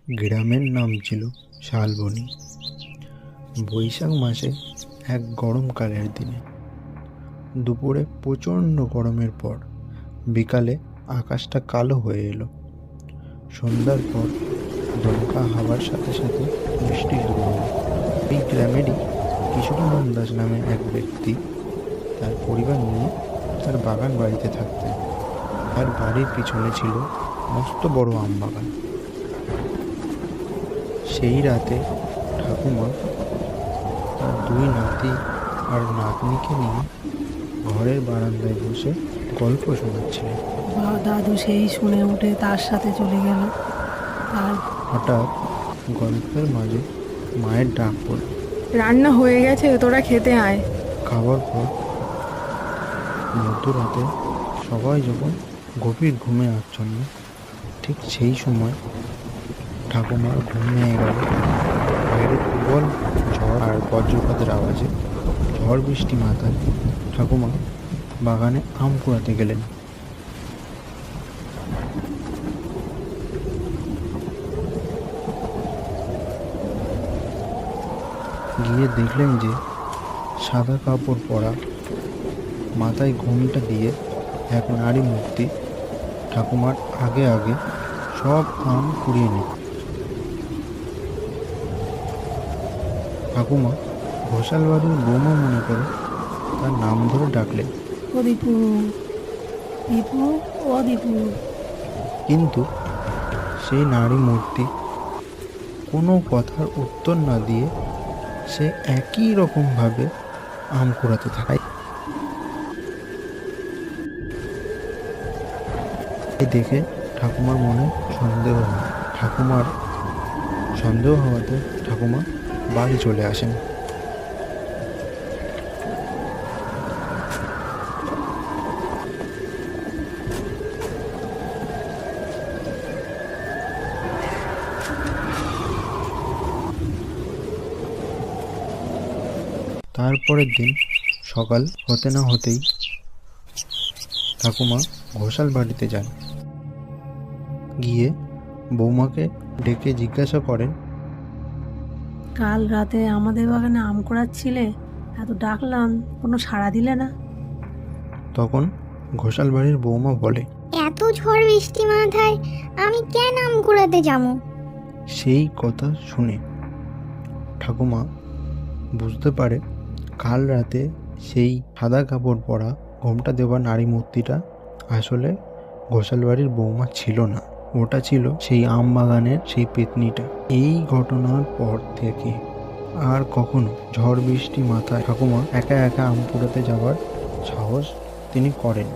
গ্রামের নাম ছিল শালবনী। বৈশাখ মাসে এক গরমকালের দিনে দুপুরে প্রচণ্ড গরমের পর বিকালে আকাশটা কালো হয়ে এলো। সন্ধ্যার পর দমকা হাওয়ার সাথে সাথে বৃষ্টি শুরু হলো। এই গ্রামেরই কিশোরীমোহন দাস নামে এক ব্যক্তি তার পরিবার নিয়ে তার বাগান বাড়িতে থাকতেন। তার বাড়ির পিছনে ছিল মস্ত বড় আম বাগান। সেই রাতে ঠাকুমা তার দুই নাতি আর নাতনিকে নিয়ে ঘরের বারান্দায় বসে গল্প শোনাচ্ছিলেন। দাদু সেই শুনে উঠে তার সাথে চলে গেল। আর হঠাৎ গল্পের মাঝে মায়ের ডাক পড়ল, রান্না হয়ে গেছে, তোরা খেতে আয়। খাবার পর মধ্যরাতে সবাই যখন গভীর ঘুমে আচ্ছন্ন, ঠিক সেই সময় ঠাকুমার ঘুম ভেঙে গেল। বাইরে প্রবল ঝড় আর বজ্রপাতের আওয়াজে। ঝড় বৃষ্টি মাথায় ঠাকুমা বাগানে আম কুড়াতে গেলেন। গিয়ে দেখলেন যে সাদা কাপড় পরা, মাথায় ঘোমটা দিয়ে এক নারী মূর্তি ঠাকুমার আগে আগে সব আম কুড়িয়ে নিল। ঠাকুমা ঘোষাল বাড়ির বৌমা মনে করে তার নাম ধরে ডাকলেন, ও দীপু, দীপু, ও দীপু। কিন্তু সেই নারী মূর্তি কোনো কথার উত্তর না দিয়ে সে একই রকমভাবে আম কুড়াতে থাকে। এই দেখে ঠাকুমার মনে সন্দেহ হওয়াতে ঠাকুমা বাড়ি চলে আসেন। তারপরের দিন সকাল হতে না হতেই ঠাকুমা ঘোষাল বাড়িতে যান। গিয়ে বৌমাকে ডেকে জিজ্ঞাসা করেন, কাল রাতে আমাদের বাগানে আম কুড়াচ্ছিলে, এত ডাকলাম, কোনো সাড়া দিলে না। তখন ঘোষাল বাড়ির বৌমা বলে, এত ঝড় বৃষ্টি মাথায় আমি কেন আম কুড়াতে যাবো? সেই কথা শুনে ঠাকুমা বুঝতে পারে কাল রাতে সেই সাদা কাপড় পরা ঘোমটা দেওয়া নারী মূর্তিটা আসলে ঘোষাল বাড়ির বৌমা ছিল না, ওটা ছিল সেই আম বাগানের সেই পেতনিটা। এই ঘটনার পর থেকে আর কখনো ঝড় বৃষ্টি মাথায় ঠাকুমা একা একা আম কুড়াতে যাওয়ার সাহস তিনি করেন।